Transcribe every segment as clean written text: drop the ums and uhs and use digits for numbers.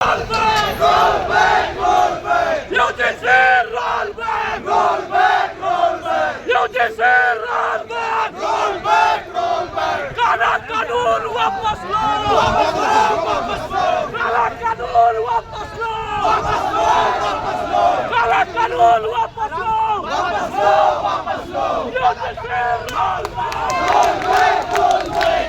Roll back, roll back, roll back. UGC roll back, roll back, roll back. UGC roll back, roll back, roll back. काला कानून वापस लो, वापस लो, वापस लो. काला कानून वापस लो, वापस लो, वापस लो. काला कानून वापस लो, वापस लो, वापस लो. UGC roll back, roll back, roll back.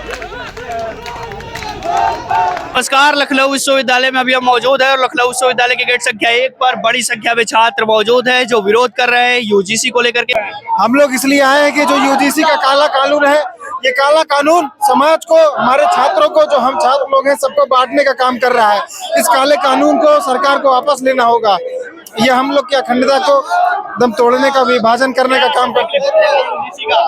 नमस्कार, लखनऊ विश्वविद्यालय में अभी हम मौजूद है और लखनऊ विश्वविद्यालय के गेट संख्या 1 पर बड़ी संख्या में छात्र मौजूद है जो विरोध कर रहे हैं यूजीसी को लेकर के। हम लोग इसलिए आए हैं कि जो यूजीसी का काला कानून है, ये काला कानून समाज को, हमारे छात्रों को, जो हम छात्र लोग हैं, सबको बांटने का काम कर रहा है। इस काले कानून को सरकार को वापस लेना होगा। ये हम लोग की अखंडता को दम तोड़ने का, विभाजन करने का काम करते हैं।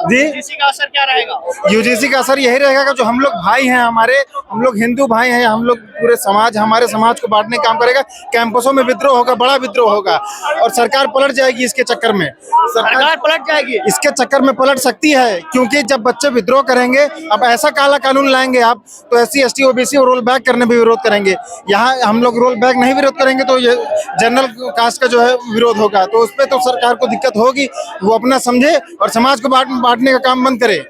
जी, यूजीसी का असर क्या रहेगा? यूजीसी का असर यही रहेगा कि जो हम लोग भाई हैं, हम लोग हिंदू भाई हैं, हम लोग पूरे समाज, हमारे समाज को बांटने का काम करेगा। कैंपसों में विद्रोह होगा, बड़ा विद्रोह होगा और सरकार पलट जाएगी इसके चक्कर में। सरकार पलट जाएगी इसके चक्कर में, पलट सकती है, क्योंकि जब बच्चे विद्रोह करेंगे, अब ऐसा काला कानून लाएंगे आप, तो SC ST OBC roll back करने में विरोध करेंगे। यहाँ हम लोग रोल बैक नहीं विरोध करेंगे तो ये जनरल कास्ट का जो है विरोध होगा, तो उस पर तो सरकार को दिक्कत होगी। वो अपना समझे और समाज को बांटने का काम बंद करे।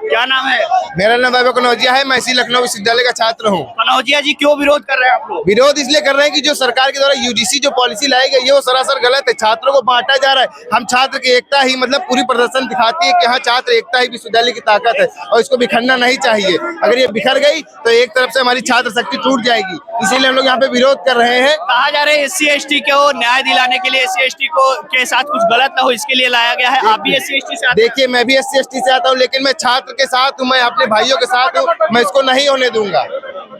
क्या नाम है? मेरा नाम वैभव कनौजिया है। मैं इसी लखनऊ विश्वविद्यालय का छात्र हूँ। कनौजिया जी, क्यों विरोध कर रहे हैं आप लोग? विरोध इसलिए कर रहे हैं कि जो सरकार के द्वारा यूजीसी जो पॉलिसी लाई गई है वो सरासर गलत है। छात्रों को बांटा जा रहा है। हम छात्र की एकता ही मतलब पूरी प्रदर्शन दिखाती है कि हाँ, छात्र एकता ही विश्वविद्यालय की ताकत है और इसको बिखरना नहीं चाहिए। अगर ये बिखर गई तो एक तरफ से हमारी छात्र शक्ति टूट जाएगी। इसीलिए हम लोग यहाँ पे विरोध कर रहे हैं। कहा जा रहा है SC ST को न्याय दिलाने के लिए, SC ST को के साथ कुछ गलत ना हो इसके लिए लाया गया है। आप भी SC ST से आते हैं? देखिए, मैं भी SC ST से आता हूँ, लेकिन मैं छात्र के साथ हूँ, मैं अपने भाइयों के साथ हूँ। मैं इसको नहीं होने दूंगा।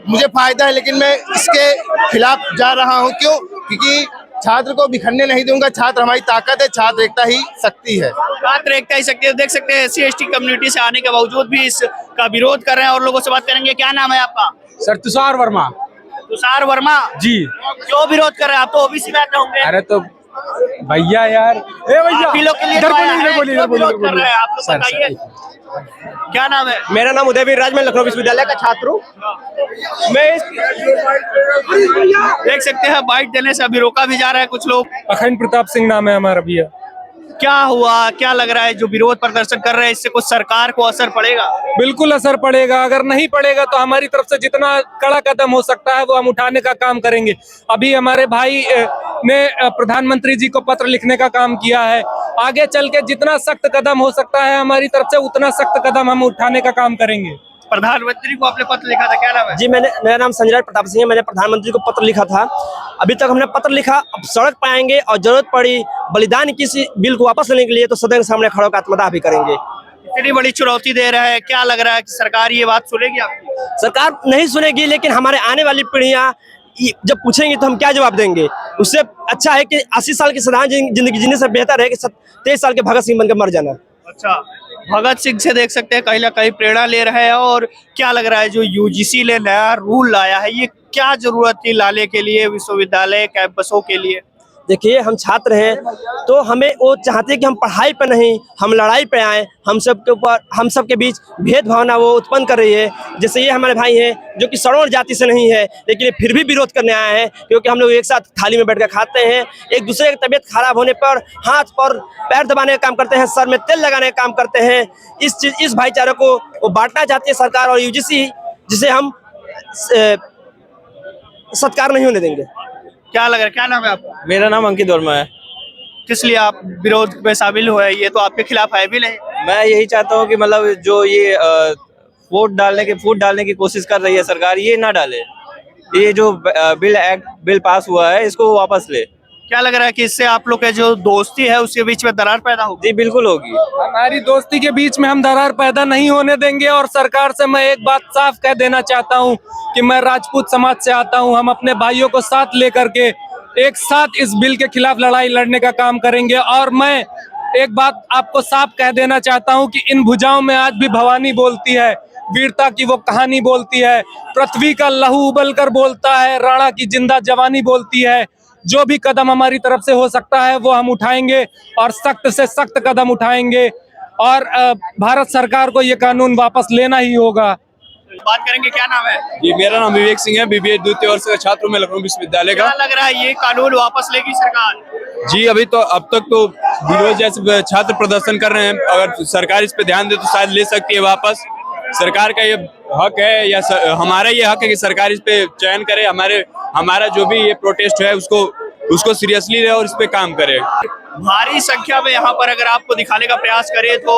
मुझे फायदा है, लेकिन मैं इसके खिलाफ जा रहा हूँ। क्यों? क्योंकि छात्र को बिखरने नहीं दूंगा। छात्र हमारी ताकत है, छात्र एकता ही शक्ति है। छात्र एकता ही शक्ति है। देख सकते हैं SC ST कम्युनिटी से आने के बावजूद भी इसका विरोध कर रहे हैं और लोगों से बात करेंगे। क्या नाम है आपका? सर तुषार वर्मा। तुषार वर्मा जी। क्यों विरोध कर रहे हैं? आप तो OBC में आते होंगे। अरे तो भैया यार, आप ही लोग के लिए इधर तो आया बोलिए, है। इधर बोलिए, क्यों इधर बोलिए, विरोध कर रहे हैं आप लोग? सर, बताइए, क्या नाम है? मेरा नाम उदयवीर राज, मैं लखनऊ विश्वविद्यालय का छात्र हूँ। मैं देख सकते हैं बाइट देने से अभी रोका भी जा रहा है कुछ लोग। अखंड प्रताप सिंह नाम है हमारा भैया। क्या हुआ, क्या लग रहा है जो विरोध प्रदर्शन कर रहे हैं इससे कुछ सरकार को असर पड़ेगा? बिल्कुल असर पड़ेगा। अगर नहीं पड़ेगा तो हमारी तरफ से जितना कड़ा कदम हो सकता है वो हम उठाने का काम करेंगे। अभी हमारे भाई ने प्रधानमंत्री जी को पत्र लिखने का काम किया है। आगे चल के जितना सख्त कदम हो सकता है हमारी तरफ से उतना सख्त कदम हम उठाने का काम करेंगे। प्रधानमंत्री को आपने पत्र लिखा था, क्या नाम है? जी, मेरा नाम संजय प्रताप सिंह है। मैंने प्रधानमंत्री को पत्र लिखा था। अभी तक हमने पत्र लिखा, अब सड़क पर आएंगे और जरूरत पड़ी बलिदान किसी बिल को वापस लेने के लिए तो सदन के सामने खड़े होकर आत्मदाह भी करेंगे। इतनी बड़ी चुनौती दे रहा है, क्या लग रहा है कि सरकार ये बात सुनेगी आपकी? सरकार नहीं सुनेगी, लेकिन हमारे आने वाली पीढ़ियां जब पूछेंगी तो हम क्या जवाब देंगे? उससे अच्छा है कि 80 साल की साधारण जिंदगी जीने से बेहतर है कि 23 साल के भगत सिंह बनकर मर जाना। अच्छा, भगत सिंह से देख सकते हैं कहीं ना कहीं प्रेरणा ले रहे हैं। और क्या लग रहा है जो यूजीसी ने नया रूल लाया है, ये क्या जरूरत थी लाने के लिए विश्वविद्यालय कैंपसों के लिए? देखिए, हम छात्र हैं तो हमें वो चाहते हैं कि हम पढ़ाई पे नहीं, हम लड़ाई पे आए। हम सब के ऊपर, हम सब के बीच भेदभावना वो उत्पन्न कर रही है। जैसे ये हमारे भाई हैं जो कि सवर्ण जाति से नहीं है, लेकिन फिर भी विरोध करने आए हैं, क्योंकि हम लोग एक साथ थाली में बैठकर खाते हैं। एक दूसरे की तबीयत खराब होने पर हाथ पर पैर दबाने का काम करते हैं, सर में तेल लगाने का काम करते हैं। इस भाईचारे को वो बांटना चाहती है सरकार और यूजीसी, जिसे हम सत्कार नहीं होने देंगे। क्या लग रहा है, क्या नाम है आपका? मेरा नाम अंकित वर्मा है। किस लिए आप विरोध में शामिल हुए? ये तो आपके खिलाफ है भी नहीं। मैं यही चाहता हूँ कि मतलब जो ये फूट डालने की कोशिश कर रही है सरकार, ये ना डाले। ये जो बिल पास हुआ है इसको वापस ले। क्या लग रहा है कि इससे आप लोग के जो दोस्ती है उसके बीच में दरार पैदा होगी? जी बिल्कुल होगी। हमारी दोस्ती के बीच में हम दरार पैदा नहीं होने देंगे। और सरकार से मैं एक बात साफ कह देना चाहता हूं कि मैं राजपूत समाज से आता हूं। हम अपने भाइयों को साथ लेकर के एक साथ इस बिल के खिलाफ लड़ाई लड़ने का काम करेंगे। और मैं एक बात आपको साफ कह देना चाहता हूं कि इन भुजाओं में आज भी भवानी बोलती है, वीरता की वो कहानी बोलती है, पृथ्वी का लहू उबल कर बोलता है, राणा की जिंदा जवानी बोलती है। जो भी कदम हमारी तरफ से हो सकता है वो हम उठाएंगे और सख्त से सख्त कदम उठाएंगे। और भारत सरकार को ये कानून वापस लेना ही होगा। बात करेंगे, क्या नाम है? जी, मेरा नाम विवेक सिंह है, बीबीए द्वितीय वर्ष का छात्र हूं मैं लखनऊ विश्वविद्यालय क्या का। लग रहा है ये कानून वापस लेगी सरकार? जी, अब तक तो विरोध जैसे छात्र प्रदर्शन कर रहे हैं, अगर सरकार इस पे ध्यान दे तो शायद ले सकती है वापस। सरकार का ये हक है या हमारा ये हक है कि सरकार इस पे चयन करे, हमारा जो भी ये प्रोटेस्ट है उसको सीरियसली ले और इस पे काम करे। भारी संख्या में यहाँ पर अगर आपको दिखाने का प्रयास करें तो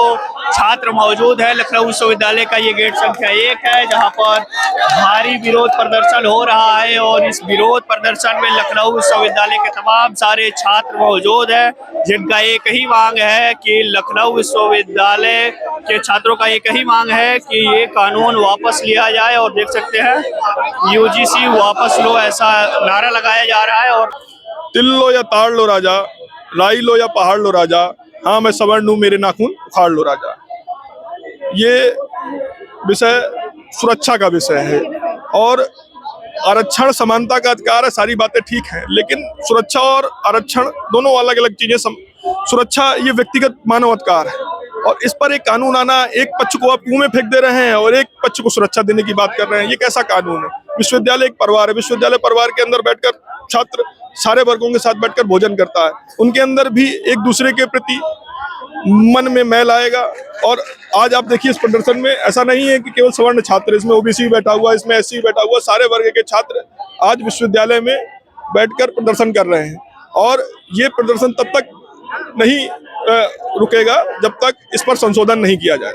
छात्र मौजूद है। लखनऊ विश्वविद्यालय का ये गेट संख्या 1 है जहाँ पर भारी विरोध प्रदर्शन हो रहा है और इस विरोध प्रदर्शन में लखनऊ विश्वविद्यालय के तमाम सारे छात्र मौजूद हैं जिनका एक ही मांग है कि लखनऊ विश्वविद्यालय के छात्रों का एक ही मांग है कि ये कानून वापस लिया जाए। और देख सकते हैं यूजीसी वापस लो ऐसा नारा लगाया जा रहा है। और तिल लो या ताड़ लो राजा, राई लो या पहाड़ लो राजा, हाँ मैं सवर्ण हूं मेरे नाखून उखाड़ लो राजा। ये विषय सुरक्षा का विषय है और आरक्षण समानता का अधिकार है, सारी बातें ठीक हैं, लेकिन सुरक्षा और आरक्षण दोनों अलग अलग चीजें। सुरक्षा ये व्यक्तिगत मानव अधिकार है और इस पर एक कानून आना, एक पक्ष को आप कुएं में फेंक दे रहे हैं और एक पक्ष को सुरक्षा देने की बात कर रहे हैं, ये कैसा कानून है? विश्वविद्यालय एक परिवार है, विश्वविद्यालय परिवार के अंदर बैठकर छात्र सारे वर्गों के साथ बैठकर भोजन करता है, उनके अंदर भी एक दूसरे के प्रति मन में मैल आएगा। और आज आप देखिए इस प्रदर्शन में ऐसा नहीं है कि केवल सवर्ण छात्र, इसमें ओबीसी बैठा हुआ, इसमें एससी बैठा हुआ, सारे वर्ग के छात्र आज विश्वविद्यालय में बैठकर प्रदर्शन कर रहे हैं। और ये प्रदर्शन तब तक नहीं रुकेगा जब तक इस पर संशोधन नहीं किया जाए।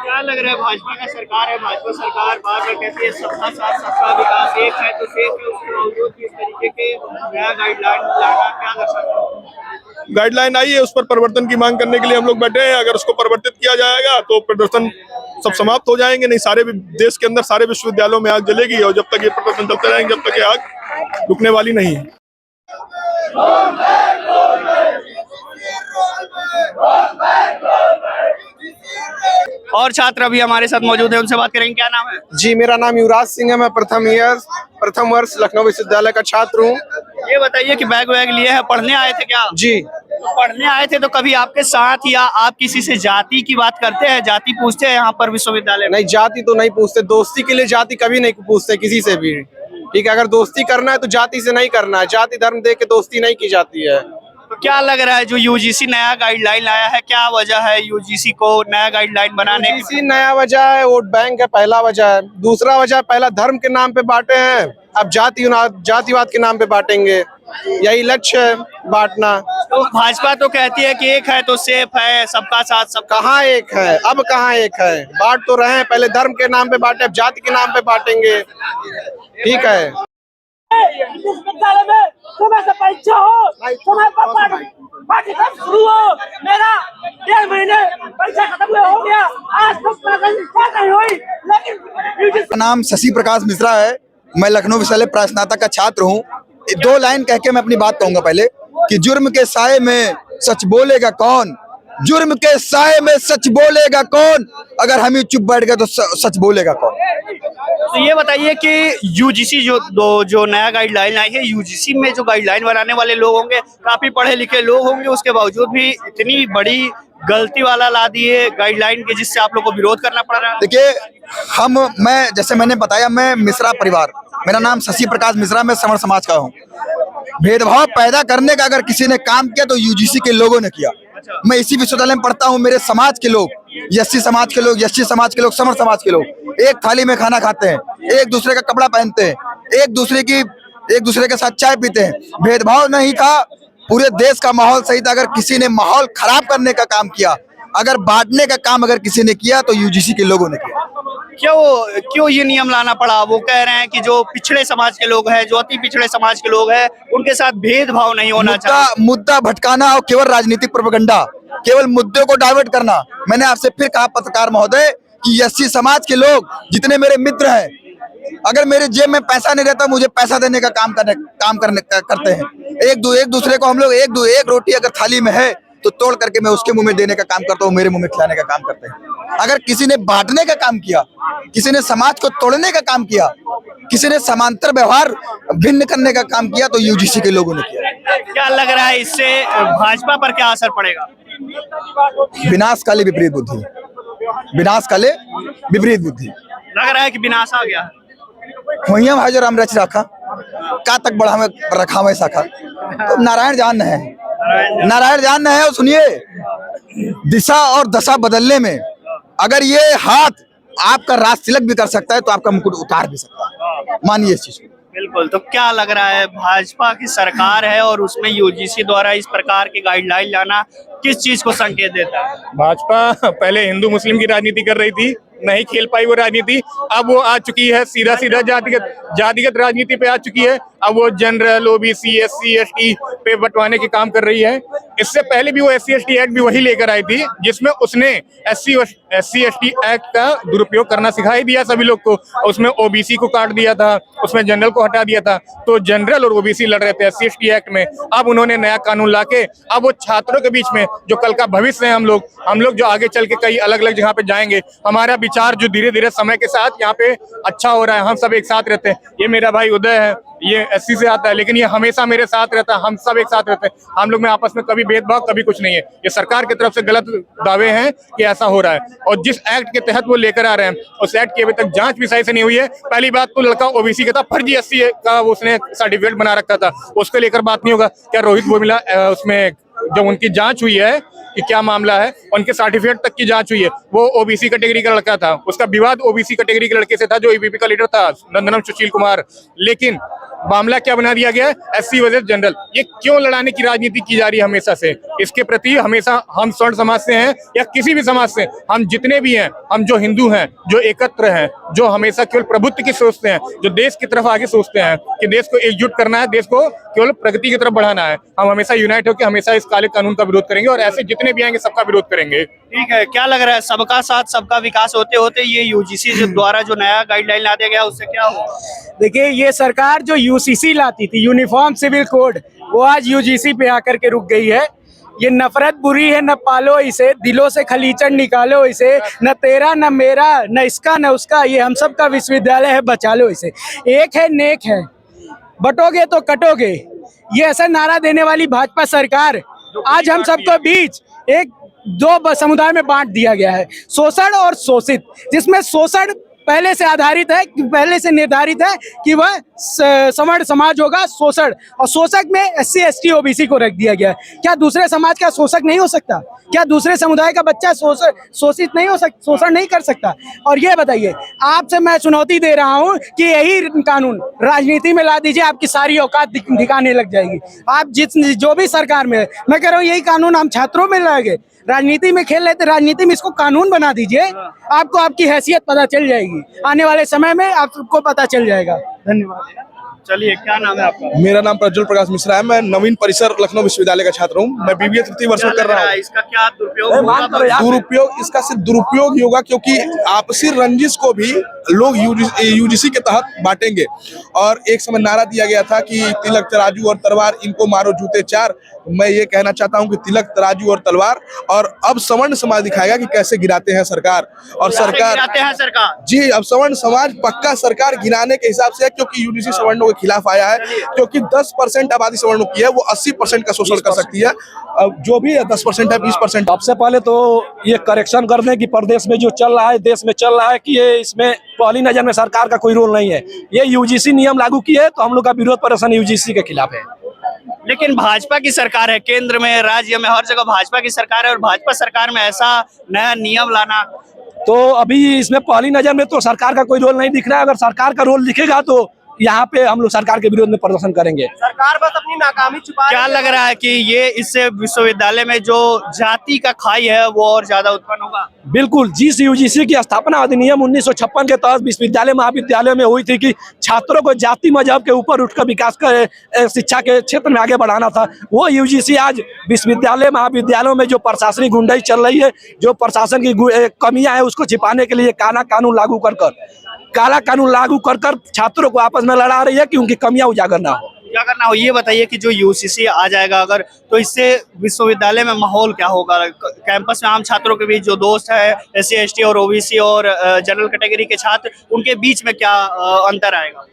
क्या लग रहा है, भाजपा का सरकार है, भाजपा सरकार बार बार कहती है सबका साथ सबका विकास, एक है तो सेफ है, उसके बावजूद किस तरीके के नया गाइडलाइन लाना क्या दर्शाता है? गाइडलाइन आई है, उस पर परिवर्तन की मांग करने के लिए हम लोग बैठे हैं। अगर उसको परिवर्तित किया जाएगा तो प्रदर्शन सब समाप्त हो जाएंगे, नहीं सारे देश के अंदर सारे विश्वविद्यालयों में आग जलेगी और जब तक ये प्रदर्शन चलते रहेंगे जब तक ये आग रुकने वाली नहीं है। और छात्र अभी हमारे साथ मौजूद है, उनसे बात करेंगे, क्या नाम है? जी, मेरा नाम युवराज सिंह है, मैं प्रथम वर्ष लखनऊ विश्वविद्यालय का छात्र हूँ। ये बताइए कि बैग वैग लिए हैं, पढ़ने आए थे क्या? जी, तो पढ़ने आए थे तो कभी आपके साथ या आप किसी से जाति की बात करते हैं, जाति पूछते हैं यहाँ पर विश्वविद्यालय में? नहीं जाति तो नहीं पूछते, दोस्ती के लिए जाति कभी नहीं पूछते किसी से भी। ठीक है, अगर दोस्ती करना है तो जाति से नहीं करना है, जाति धर्म देख के दोस्ती नहीं की जाती है। तो क्या लग रहा है जो यूजीसी नया गाइडलाइन लाया है, क्या वजह है यूजीसी को नया गाइडलाइन बनाने की? यूजीसी नया वजह है वोट बैंक है, पहला वजह है। दूसरा वजह पहला धर्म के नाम पे बांटे हैं, अब जातिवाद के नाम पे बांटेंगे, यही लक्ष्य है बांटना। तो भाजपा तो कहती है कि एक है तो सेफ है, सबका साथ सबका। कहाँ एक है, अब कहाँ एक है? बांट तो रहे हैं, पहले धर्म के नाम पे बांटे, अब जाति के नाम पे बांटेंगे। ठीक है, विश्वविद्यालय में सुबह से परीक्षा हो, समय पर पाठ्यक्रम शुरू हो, मेरा 1.5 महीने परीक्षा खत्म हो गया, आज तक नहीं हुई। लेकिन मेरा नाम शशि प्रकाश मिश्रा है, मैं लखनऊ विश्वविद्यालय प्रास्नातक का छात्र हूँ। 2 लाइन कह के मैं अपनी बात कहूंगा पहले कि जुर्म के साए में सच बोलेगा कौन, जुर्म के साए में सच बोलेगा कौन, अगर हम ही चुप बैठ गए तो सच बोलेगा कौन। तो ये बताइए कि यूजीसी जो नया गाइडलाइन आई है, यूजीसी में जो गाइडलाइन बनाने वाले लोग होंगे काफी पढ़े लिखे लोग होंगे, उसके बावजूद भी इतनी बड़ी गलती वाला ला दिए गाइडलाइन के जिससे आप लोग को विरोध करना पड़ रहा है। देखिए मैं जैसे मैंने बताया, मैं मिश्रा परिवार, मेरा नाम शशि प्रकाश मिश्रा, मैं सवर्ण समाज का हूँ। भेदभाव पैदा करने का अगर किसी ने काम किया तो यूजीसी के लोगों ने किया। मैं इसी विश्वविद्यालय में पढ़ता हूँ, मेरे समाज के लोग, एससी समाज के लोग, एसटी समाज के लोग, सवर्ण समाज के लोग एक थाली में खाना खाते हैं, एक दूसरे का कपड़ा पहनते हैं, एक दूसरे के साथ चाय पीते हैं। भेदभाव नहीं था, पूरे देश का माहौल सही था। अगर किसी ने माहौल खराब करने का काम किया, अगर बांटने का काम अगर किसी ने किया तो यूजीसी के लोगों ने किया। क्यों ये नियम लाना पड़ा? वो कह रहे हैं कि जो पिछड़े समाज के लोग हैं, जो अति पिछड़े समाज के लोग हैं, उनके साथ भेदभाव नहीं होना चाहिए। मुद्दा भटकाना और केवल राजनीतिक प्रोपेगेंडा, केवल मुद्दे को डाइवर्ट करना। मैंने आपसे फिर कहा पत्रकार महोदय कि एससी समाज के लोग जितने मेरे मित्र हैं, अगर मेरे जेब में पैसा नहीं रहता, मुझे पैसा देने का काम करते हैं। एक दूसरे को हम लोग एक रोटी अगर थाली में है तो तोड़ करके मैं उसके मुंह में देने का काम करता हूँ, मेरे मुंह में खिलाने का काम करते हैं। अगर किसी ने बांटने का काम किया, किसी ने समाज को तोड़ने का काम किया, किसी ने समांतर व्यवहार भिन्न करने का काम किया तो यूजीसी के लोगों ने किया। क्या लग रहा है इससे भाजपा पर क्या असर पड़ेगा? विनाश काले विपरीत बुद्धि, विनाश काले विपरीत बुद्धि। लग रहा है कि विनाश आ गया। हुइया भाई जो राम रच रखा का तक बढ़ा में रखा में सखा तो नारायण जान है, नारायण जान है। और सुनिए, दिशा और दशा बदलने में अगर ये हाथ आपका राज तिलक भी कर सकता है तो आपका मुकुट उतार भी सकता है, मानिए इस चीज को। बिल्कुल। तो क्या लग रहा है, भाजपा की सरकार है और उसमें यूजीसी द्वारा इस प्रकार की गाइडलाइन लाना किस चीज को संकेत देता है? भाजपा पहले हिंदू मुस्लिम की राजनीति कर रही थी, नहीं खेल पाई वो राजनीति, अब वो आ चुकी है सीधा जातिगत राजनीति पे आ चुकी है। अब वो जनरल, ओबीसी, एससी, एसटी पे बंटवाने के काम कर रही है। इससे पहले भी वो एससी एसटी एक्ट भी वही लेकर आई थी, जिसमें उसने एससी एसटी एक्ट का दुरुपयोग करना सिखा ही दिया सभी लोग को। उसमें ओबीसी को काट दिया था, उसमें जनरल को हटा दिया था, तो जनरल और ओबीसी लड़ रहे थे एससी एसटी एक्ट में। अब उन्होंने नया कानून लाके अब वो छात्रों के बीच में, जो कल का भविष्य है, हम लोग जो आगे चल के कई अलग अलग जगह पे जाएंगे, हमारा विचार जो धीरे धीरे समय के साथ यहाँ पे अच्छा हो रहा है, हम सब एक साथ रहते हैं। ये मेरा भाई उदय है, ये एससी से आता है, लेकिन ये हमेशा मेरे साथ रहता है, हम सब एक साथ रहते हैं। हम लोग में आपस में कभी भेदभाव, कभी कुछ नहीं है। ये सरकार की तरफ से गलत दावे हैं कि ऐसा हो रहा है, और जिस एक्ट के तहत वो लेकर आ रहे हैं उस एक्ट की अभी तक जांच भी सही से नहीं हुई है। पहली बात तो लड़का ओबीसी का था, फर्जी एससी का उसने सर्टिफिकेट बना रखा था, उसको लेकर बात नहीं होगा। क्या रोहित बोमिला उसमें जब उनकी जांच हुई है कि क्या मामला है, उनके सर्टिफिकेट तक की जांच हुई है, वो ओबीसी कैटेगरी का लड़का था, उसका विवाद ओबीसी कैटेगरी के लड़के से था जो ईबीपी का लीडर था, नंदनम सुशील कुमार। लेकिन मामला क्या बना दिया गया है, एससी वर्सेस जनरल। ये क्यों लड़ाने की राजनीति की जा रही है हमेशा से? इसके प्रति हमेशा हम स्वर्ण समाज से हैं या किसी भी समाज से, हम जितने भी हैं, हम जो हिंदू हैं, जो एकत्र हैं, जो हमेशा केवल प्रभुत्व की सोचते हैं, जो देश की तरफ आगे सोचते हैं कि देश को एकजुट करना है, देश को केवल प्रगति की तरफ बढ़ाना है, हम हमेशा यूनाइट होकर हमेशा इस काले कानून का विरोध करेंगे और ऐसे जितने भी आएंगे सबका विरोध करेंगे। ठीक है, क्या लग रहा है, सबका साथ सबका विकास होते होते ये यूजीसी द्वारा जो नया गाइडलाइन ला दिया गया उससे क्या हो? देखिए, ये सरकार जो यूसीसी लाती थी, यूनिफॉर्म सिविल कोड, वो आज यूजीसी पे आकर के रुक गई है। ये नफरत बुरी है, न पालो इसे, दिलों से खलीचन निकालो इसे, न तेरा न मेरा, न इसका न उसका, ये हम सब का विश्वविद्यालय है, बचा लो इसे। एक है नेक है, बटोगे तो कटोगे, ये ऐसा नारा देने वाली भाजपा सरकार आज हम सबको बीच एक दो समुदाय में बांट दिया गया है, शोषण और शोषित, जिसमें शोषण पहले से आधारित है, पहले से निर्धारित है कि वह सवर्ण समाज होगा, शोषण, और शोषक में एससी एसटी ओबीसी को रख दिया गया है। क्या दूसरे समाज का शोषक नहीं हो सकता? क्या दूसरे समुदाय का बच्चा शोषित नहीं हो सकता, शोषण नहीं कर सकता? और ये बताइए, आपसे मैं चुनौती दे रहा हूँ कि यही कानून राजनीति में ला दीजिए, आपकी सारी औकात दिखाने लग जाएगी। आप जो भी सरकार में है, मैं कह रहा हूँ यही कानून हम छात्रों में लाएंगे। राजनीति में खेल रहे थे, राजनीति में इसको कानून बना दीजिए, आपको आपकी हैसियत पता चल जाएगी, आने वाले समय में आपको पता चल जाएगा। धन्यवाद। चलिए, क्या नाम है आपका? मेरा नाम प्रज्वल प्रकाश मिश्रा है। मैं नवीन परिसर लखनऊ विश्वविद्यालय का छात्र हूँ। मैं बीबीए तृतीय वर्ष में कर रहा हूँ। इसका क्या दुरुपयोग होगा? दुरुपयोग, इसका सिर्फ दुरुपयोग ही होगा, क्योंकि आपसी रंजिश को भी लोग यूजीसी के तहत बांटेंगे। और एक समय नारा दिया गया था कि तिलक, तराजू और तलवार, इनको मारो जूते चार। मैं ये कहना चाहता हूँ कि तिलक, तराजू और तलवार, और अब सवर्ण समाज दिखाएगा कि कैसे गिराते हैं सरकार। और सरकार जी, अब सवर्ण समाज पक्का सरकार गिराने के हिसाब से है, क्योंकि यूजीसी सवर्णों के खिलाफ आया है, क्योंकि 10% आबादी सवर्णों की है, वो 80% का शोषण कर सकती है। अब जो भी है 10% है, 20%। सबसे पहले तो ये करेक्शन कर दें कि प्रदेश में जो चल रहा है, देश में चल रहा है, कि ये इसमें पहली नजर में सरकार का कोई रोल नहीं है। ये यूजीसी नियम लागू किए है, तो हम लोग का विरोध प्रदर्शन यूजीसी के खिलाफ है। लेकिन भाजपा की सरकार है, केंद्र में, राज्य में, हर जगह भाजपा की सरकार है, और भाजपा सरकार में ऐसा नया नियम लाना, तो अभी इसमें पहली नजर में तो सरकार का कोई रोल नहीं दिख रहा है। अगर सरकार का रोल दिखेगा तो यहाँ पे हम लोग सरकार के विरोध में प्रदर्शन करेंगे। सरकार बस अपनी नाकामी छुपा, क्या लग रहा है कि ये इससे विश्वविद्यालय में जो जाति का खाई है वो और ज्यादा उत्पन्न होगा? बिल्कुल। जिस यूजीसी की स्थापना अधिनियम 1956 के तहत विश्वविद्यालय महाविद्यालय में हुई थी कि छात्रों को जाति मजहब के ऊपर उठकर विकास कर शिक्षा के क्षेत्र में आगे बढ़ाना था, वो यूजीसी आज विश्वविद्यालय महाविद्यालयों में जो प्रशासनिक गुंडाई चल रही है, जो प्रशासन की कमियां है, उसको छिपाने के लिए काला कानून लागू कर छात्रों को आपस में लड़ा रही है कि उनकी कमियां उजागर ना हो। ये बताइए कि जो यूजीसी आ जाएगा अगर, तो इससे विश्वविद्यालय में माहौल क्या होगा? कैंपस में आम छात्रों के बीच जो दोस्त है, एससी एसटी और ओबीसी और जनरल कैटेगरी के छात्र, उनके बीच में क्या अंतर आएगा?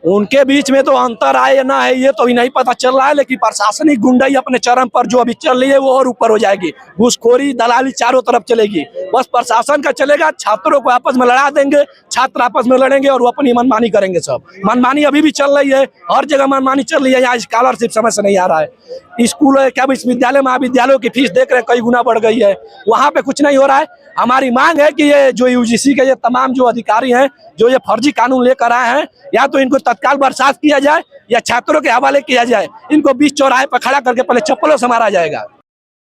उनके बीच में तो अंतर आए या ना है ये तो अभी नहीं पता चल रहा है, लेकिन प्रशासनिक गुंडाई अपने चरम पर जो अभी चल रही है वो और ऊपर हो जाएगी। घूसखोरी दलाली चारों तरफ चलेगी। बस प्रशासन का चलेगा, छात्रों को आपस में लड़ा देंगे, छात्र आपस में लड़ेंगे और वो अपनी मनमानी करेंगे। सब मनमानी अभी भी चल रही है, हर जगह मनमानी चल रही है। यहाँ स्कॉलरशिप समझ से नहीं आ रहा है। स्कूल क्या विश्वविद्यालय महाविद्यालयों की फीस देख रहे हैं कई गुना बढ़ गई है, वहाँ पे कुछ नहीं हो रहा है। हमारी मांग है कि ये जो यूजीसी के ये तमाम जो अधिकारी हैं जो ये फर्जी कानून लेकर आए हैं, या तो इनको तत्काल बर्खास्त किया जाए या छात्रों के हवाले किया जाए। इनको बीच चौराहे पर खड़ा करके पहले चप्पलों से मारा जाएगा।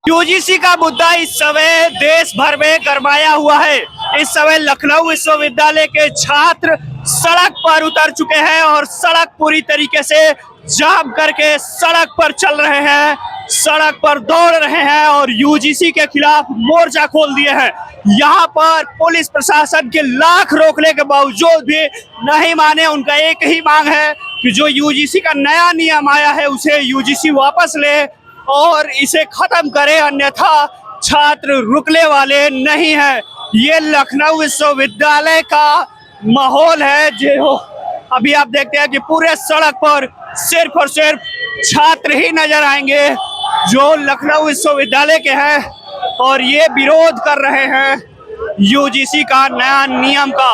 यूजीसी का मुद्दा इस समय देश भर में गरमाया हुआ है। इस समय लखनऊ विश्वविद्यालय के छात्र सड़क पर उतर चुके हैं और सड़क पूरी तरीके से जाम करके सड़क पर चल रहे हैं, सड़क पर दौड़ रहे हैं और यूजीसी के खिलाफ मोर्चा खोल दिए हैं। यहाँ पर पुलिस प्रशासन के लाख रोकने के बावजूद भी नहीं माने। उनका एक ही मांग है कि जो यूजीसी का नया नियम आया है उसे यूजीसी वापस ले और इसे खत्म करे, अन्यथा छात्र रुकने वाले नहीं है। ये लखनऊ विश्वविद्यालय का माहौल है जो अभी आप देखते हैं कि पूरे सड़क पर सिर्फ और सिर्फ छात्र ही नजर आएंगे जो लखनऊ विश्वविद्यालय के हैं और ये विरोध कर रहे हैं यूजीसी का नया नियम का।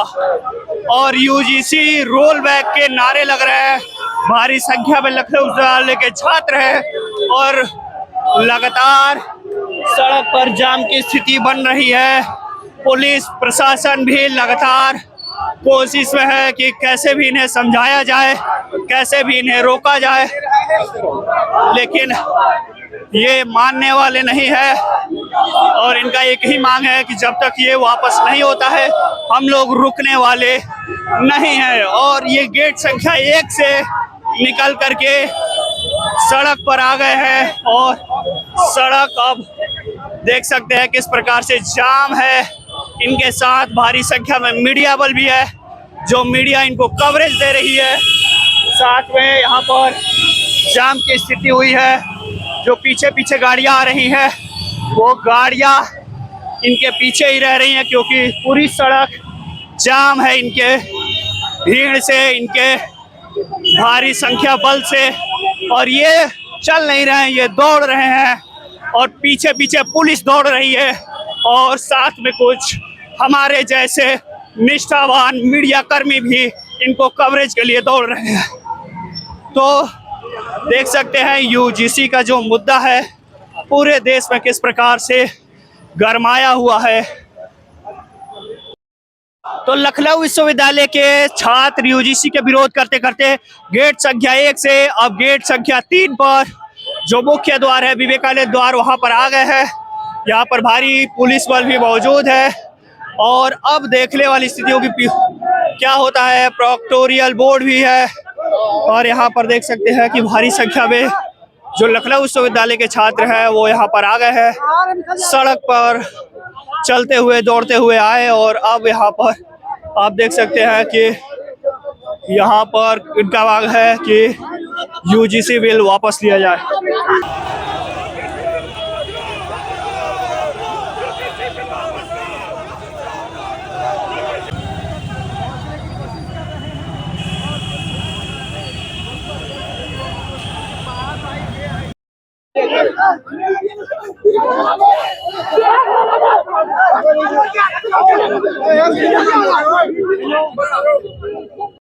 और यूजीसी रोल बैक के नारे लग रहे हैं। भारी संख्या में लखनऊ विश्वविद्यालय के छात्र हैं और लगातार सड़क पर जाम की स्थिति बन रही है। पुलिस प्रशासन भी लगातार कोशिश में है कि कैसे भी इन्हें समझाया जाए, कैसे भी इन्हें रोका जाए, लेकिन ये मानने वाले नहीं है। और इनका एक ही मांग है कि जब तक ये वापस नहीं होता है हम लोग रुकने वाले नहीं हैं। और ये गेट संख्या 1 से निकल करके सड़क पर आ गए हैं और सड़क अब देख सकते हैं किस प्रकार से जाम है। इनके साथ भारी संख्या में मीडिया बल भी है जो मीडिया इनको कवरेज दे रही है। साथ में यहाँ पर जाम की स्थिति हुई है। जो पीछे पीछे गाड़ियाँ आ रही हैं वो गाड़ियाँ इनके पीछे ही रह रही हैं क्योंकि पूरी सड़क जाम है इनके भीड़ से, इनके भारी संख्या बल से। और ये चल नहीं रहे हैं, ये दौड़ रहे हैं और पीछे पीछे पुलिस दौड़ रही है और साथ में कुछ हमारे जैसे निष्ठावान मीडिया कर्मी भी इनको कवरेज के लिए दौड़ रहे हैं। तो देख सकते हैं यूजीसी का जो मुद्दा है पूरे देश में किस प्रकार से गरमाया हुआ है। तो लखनऊ विश्वविद्यालय के छात्र यूजीसी के विरोध करते करते गेट संख्या 1 से अब गेट संख्या 3 पर जो मुख्य द्वार है विवेकानंद द्वार वहां पर आ गए हैं। यहाँ पर भारी पुलिस बल भी मौजूद है और अब देखने वाली स्थितियों की क्या होता है। प्रोक्टोरियल बोर्ड भी है और यहाँ पर देख सकते हैं कि भारी संख्या में जो लखनऊ विश्वविद्यालय के छात्र हैं वो यहाँ पर आ गए हैं। सड़क पर चलते हुए दौड़ते हुए आए और अब यहाँ पर आप देख सकते हैं कि यहाँ पर इनका मांग है कि यूजीसी बिल वापस लिया जाए।